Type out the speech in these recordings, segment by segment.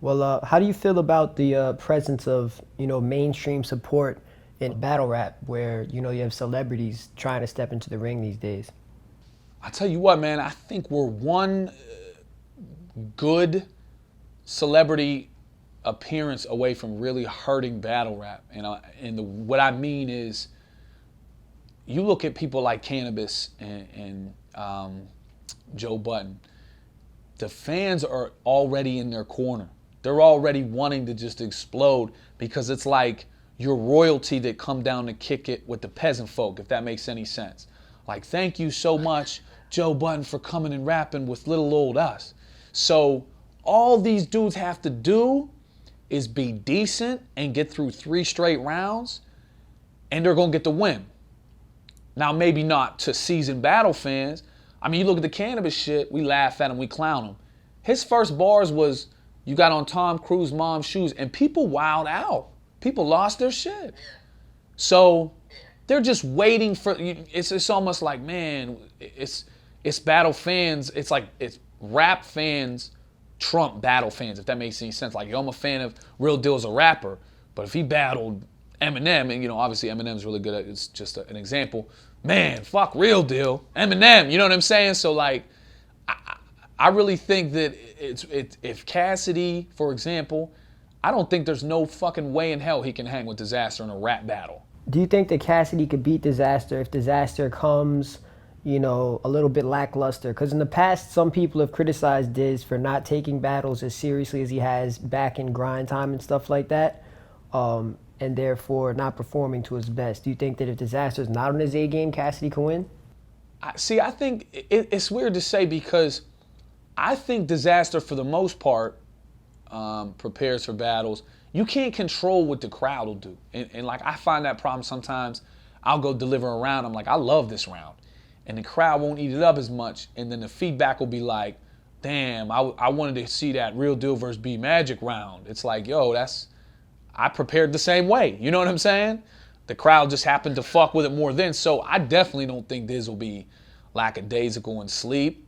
Well, how do you feel about the presence of mainstream support in battle rap, where you have celebrities trying to step into the ring these days? I tell you what, man, I think we're one good celebrity appearance away from really hurting battle rap. What I mean is, you look at people like Cannabis and Joe Budden. The fans are already in their corner. They're already wanting to just explode because it's like your royalty that come down to kick it with the peasant folk, if that makes any sense. Like, thank you so much, Joe Budden, for coming and rapping with little old us. So all these dudes have to do is be decent and get through 3 straight rounds, and they're gonna get the win. Now, maybe not to seasoned battle fans. I mean, you look at the Cannabis shit, we laugh at him, we clown him. His first bars was, you got on Tom Cruise mom's shoes, and people wowed out. People lost their shit. So they're just waiting for, it's almost like, man, it's battle fans, it's rap fans trump battle fans, if that makes any sense. Like, yo, I'm a fan of Real Deal as a rapper, but if he battled Eminem, and obviously Eminem's really good at, it's just an example, man, fuck Real Deal, Eminem, you know what I'm saying? So like, I really think that if Cassidy, for example, I don't think there's no fucking way in hell he can hang with Disaster in a rap battle. Do you think that Cassidy could beat Disaster if Disaster comes, a little bit lackluster? Because in the past, some people have criticized Diz for not taking battles as seriously as he has back in grind time and stuff like that, and therefore not performing to his best. Do you think that if Disaster's not on his A game, Cassidy can win? I think it's weird to say, because I think Disaster, for the most part, prepares for battles. You can't control what the crowd will do. And like, I find that problem sometimes. I'll go deliver a round. I'm like, I love this round. And the crowd won't eat it up as much. And then the feedback will be like, damn, I wanted to see that Real Deal versus B Magic round. It's like, yo, I prepared the same way. You know what I'm saying? The crowd just happened to fuck with it more then. So I definitely don't think Diz will be lackadaisical and sleep.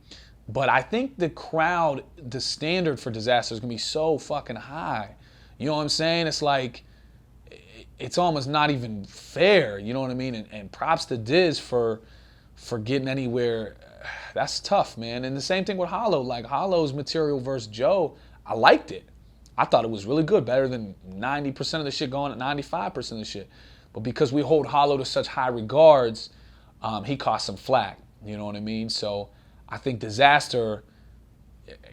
But I think the crowd, the standard for Disaster is going to be so fucking high. You know what I'm saying? It's like, it's almost not even fair. You know what I mean? And props to Diz for getting anywhere. That's tough, man. And the same thing with Hollow. Like, Hollow's material versus Joe, I liked it. I thought it was really good, better than 90% of the shit going at 95% of the shit. But because we hold Hollow to such high regards, he caught some flack. You know what I mean? So I think Disaster,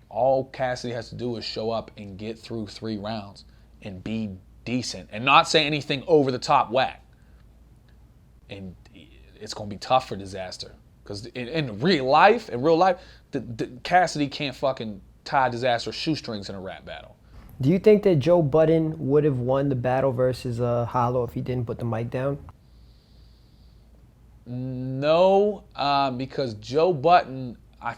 all Cassidy has to do is show up and get through 3 rounds and be decent and not say anything over the top whack. And it's going to be tough for Disaster, because in real life, the Cassidy can't fucking tie Disaster shoestrings in a rap battle. Do you think that Joe Budden would have won the battle versus Hollow if he didn't put the mic down? No, because Joe Budden, I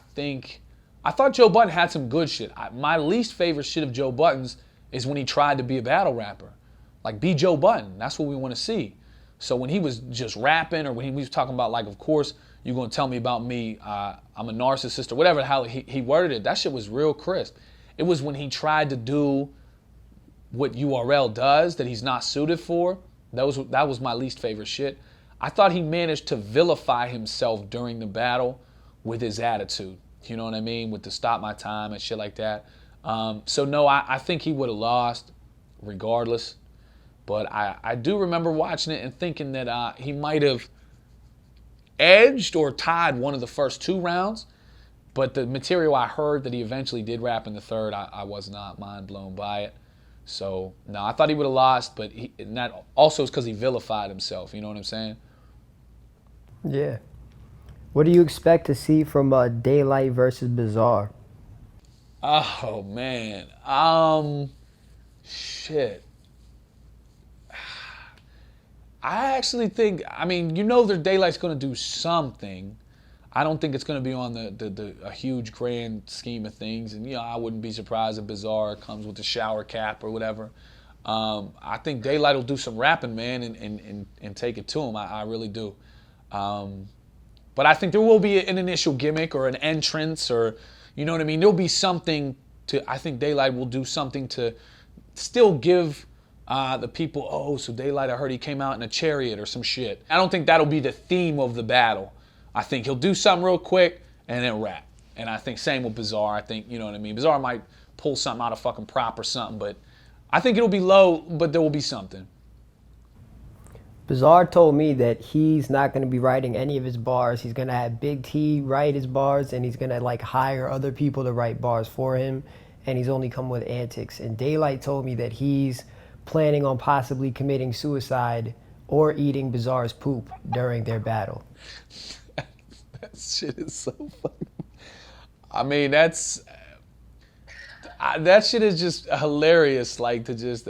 thought Joe Budden had some good shit. My least favorite shit of Joe Budden's is when he tried to be a battle rapper. Like, be Joe Budden. That's what we want to see. So when he was just rapping, or when he was talking about, like, of course, you're going to tell me about me, I'm a narcissist, or whatever the hell he worded it, that shit was real crisp. It was when he tried to do what URL does that he's not suited for. That was my least favorite shit. I thought he managed to vilify himself during the battle with his attitude. You know what I mean? With the stop my time and shit like that. So no, I think he would have lost regardless. But I do remember watching it and thinking that he might have edged or tied one of the first 2 rounds. But the material I heard that he eventually did rap in the third, I was not mind blown by it. So no, I thought he would have lost, but that also is because he vilified himself. You know what I'm saying? Yeah. What do you expect to see from Daylyt versus Bizarre? Oh man, shit. I actually think, I mean, that Daylight's going to do something. I don't think it's going to be on a huge grand scheme of things. And, I wouldn't be surprised if Bizarre comes with a shower cap or whatever. I think Daylyt will do some rapping, man, and take it to him. I really do. But I think there will be an initial gimmick or an entrance, or, you know what I mean? There'll be something I think Daylyt will do something to still give the people, oh, so Daylyt, I heard he came out in a chariot or some shit. I don't think that'll be the theme of the battle. I think he'll do something real quick and then rap. And I think same with Bizarre. I think, you know what I mean? Bizarre might pull something out of fucking prop or something, but I think it'll be low, but there will be something. Bizarre told me that he's not going to be writing any of his bars. He's going to have Big T write his bars, and he's going to like hire other people to write bars for him, and he's only come with antics. And Daylyt told me that he's planning on possibly committing suicide or eating Bizarre's poop during their battle. That shit is so fucking... I mean, that shit is just hilarious. Like, to just...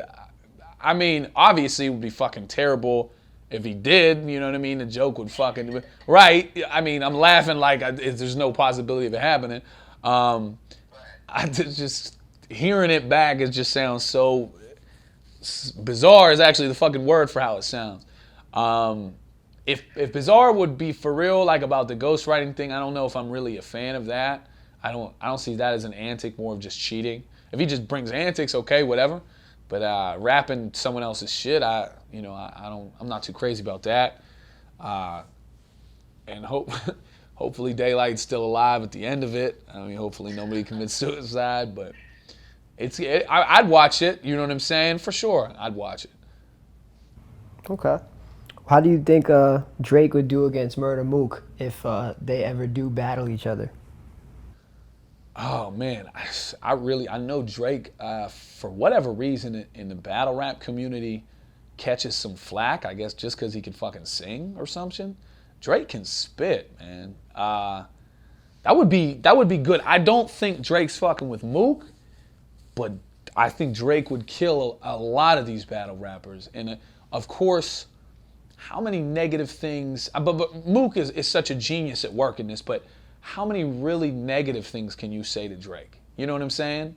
I mean, obviously it would be fucking terrible if he did, you know what I mean? The joke would fucking... Right. I mean, I'm laughing like there's no possibility of it happening. Just hearing it back, it just sounds so... Bizarre is actually the fucking word for how it sounds. If Bizarre would be for real, like about the ghostwriting thing, I don't know if I'm really a fan of that. I don't see that as an antic, more of just cheating. If he just brings antics, okay, whatever. But rapping someone else's shit, I'm not too crazy about that. And hopefully Daylight's still alive at the end of it. I mean, hopefully nobody commits suicide, but I'd watch it. You know what I'm saying? For sure, I'd watch it. Okay. How do you think Drake would do against Murda Mook if they ever do battle each other? Oh man, I know Drake, for whatever reason in the battle rap community, catches some flack. I guess just because he can fucking sing or something. Drake can spit, man. That would be good. I don't think Drake's fucking with Mook, but I think Drake would kill a lot of these battle rappers. And of course, how many negative things? But Mook is such a genius at working this, but how many really negative things can you say to Drake? You know what I'm saying?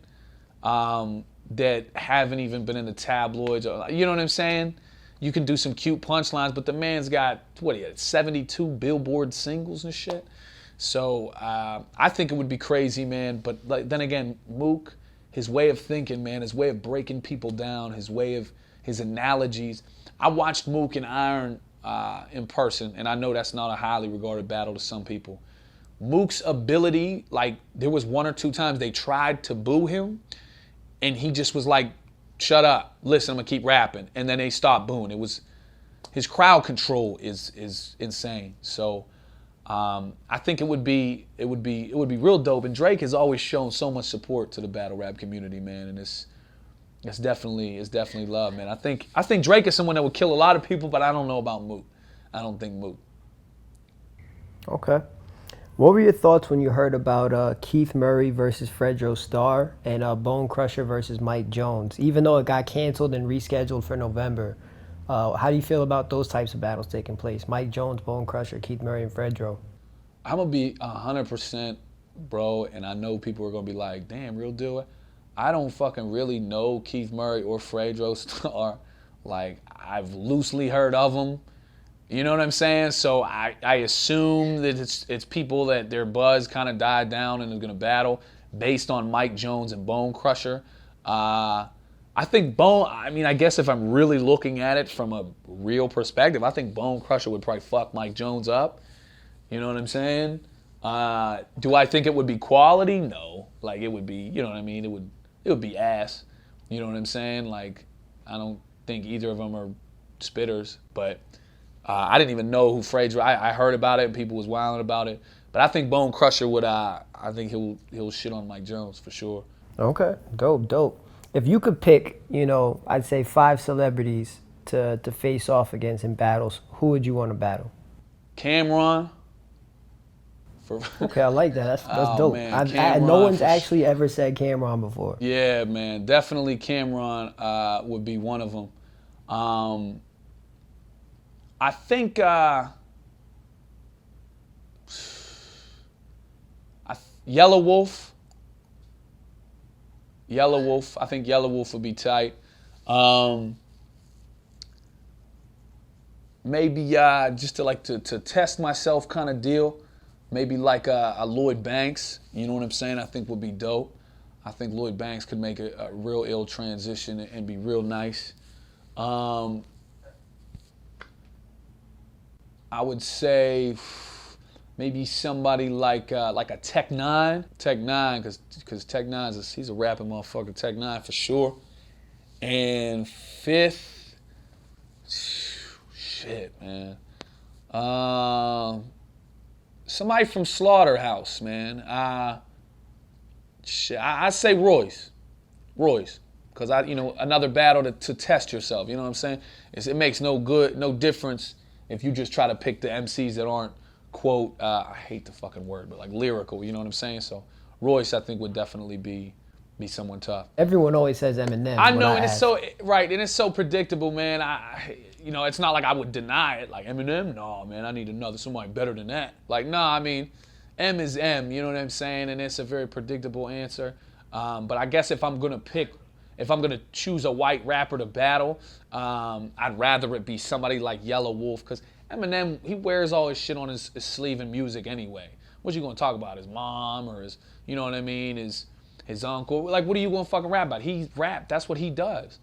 That haven't even been in the tabloids. You know what I'm saying? You can do some cute punchlines, but the man's got, 72 Billboard singles and shit? So I think it would be crazy, man. But then again, Mook, his way of thinking, man, his way of breaking people down, his analogies. I watched Mook and Iron in person, and I know that's not a highly regarded battle to some people. Mook's ability, like, there was one or two times they tried to boo him, and he just was like, shut up, listen, I'm gonna keep rapping. And then they stopped booing. His crowd control is insane. So I think it would be real dope. And Drake has always shown so much support to the battle rap community, man, and it's definitely love, man. I think Drake is someone that would kill a lot of people, but I don't know about Mook. I don't think Mook. Okay. What were your thoughts when you heard about Keith Murray versus Fredro Starr and Bone Crusher versus Mike Jones? Even though it got canceled and rescheduled for November, how do you feel about those types of battles taking place? Mike Jones, Bone Crusher, Keith Murray, and Fredro. I'm going to be 100%, bro, and I know people are going to be like, damn, real deal. I don't fucking really know Keith Murray or Fredro Starr. Like, I've loosely heard of them. You know what I'm saying? So I assume that it's people that their buzz kind of died down and are going to battle based on Mike Jones and Bone Crusher. I think I guess if I'm really looking at it from a real perspective, I think Bone Crusher would probably fuck Mike Jones up. You know what I'm saying? Do I think it would be quality? No. Like, it would be, you know what I mean? It would be ass. You know what I'm saying? Like, I don't think either of them are spitters, but I didn't even know who Fredro. I heard about it and people was wilding about it. But I think Bone Crusher would. I think he'll shit on Mike Jones for sure. Okay, dope. If you could pick, I'd say 5 celebrities to face off against in battles, who would you want to battle? Cameron. Okay, I like that. That's dope. Man, no one's actually ever said Cameron before. Yeah, man, definitely Cameron would be one of them. I think Yelawolf. I think Yelawolf would be tight. Maybe just to test myself kind of deal. Maybe like a Lloyd Banks. You know what I'm saying? I think would be dope. I think Lloyd Banks could make a real ill transition and be real nice. I would say maybe somebody like a Tech Nine, because Tech Nine he's a rapping motherfucker. Tech Nine for sure. And fifth, shit, man. Somebody from Slaughterhouse, man. I say Royce, because another battle to test yourself. You know what I'm saying? It makes no difference if you just try to pick the MCs that aren't quote. I hate the fucking word, but like lyrical. You know what I'm saying? So Royce, I think, would definitely be someone tough. Everyone always says Eminem. I know, and it's so right, and it's so predictable, man. It's not like I would deny it. Like Eminem, no, man, I need somebody better than that. Like, no, I mean, M is M. You know what I'm saying? And it's a very predictable answer. But I guess if I'm gonna choose a white rapper to battle, I'd rather it be somebody like Yelawolf, because Eminem, he wears all his shit on his sleeve in music anyway. What you gonna talk about? His mom or his, you know what I mean? His uncle. Like, what are you gonna fucking rap about? He rap. That's what he does.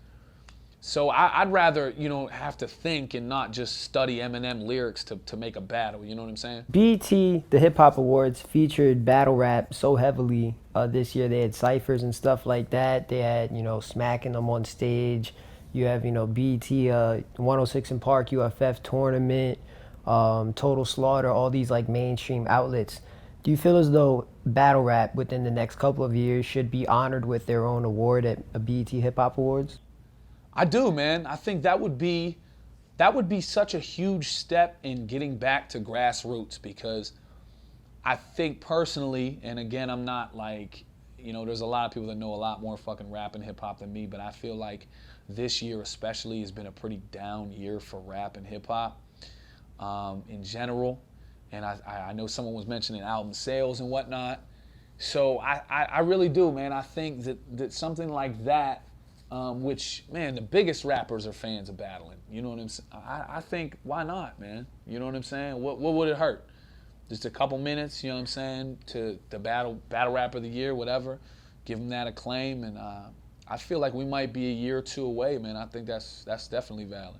So I'd rather, have to think and not just study Eminem lyrics to make a battle. You know what I'm saying? BET, the Hip Hop Awards, featured battle rap so heavily this year. They had ciphers and stuff like that. They had, smacking them on stage. You have, BET, 106 in Park, UFF Tournament, Total Slaughter, all these like mainstream outlets. Do you feel as though battle rap within the next couple of years should be honored with their own award at a BET Hip Hop Awards? I do, man. I think that would be such a huge step in getting back to grassroots, because I think personally, and again, I'm not like, there's a lot of people that know a lot more fucking rap and hip hop than me, but I feel like this year especially has been a pretty down year for rap and hip hop in general. And I know someone was mentioning album sales and whatnot. So I really do, man. I think that something like that, which, man, the biggest rappers are fans of battling. You know what I'm saying? I think, why not, man? You know what I'm saying? What would it hurt? Just a couple minutes, you know what I'm saying, to the battle rap of the year, whatever. Give them that acclaim, and I feel like we might be a year or two away, man. I think that's definitely valid.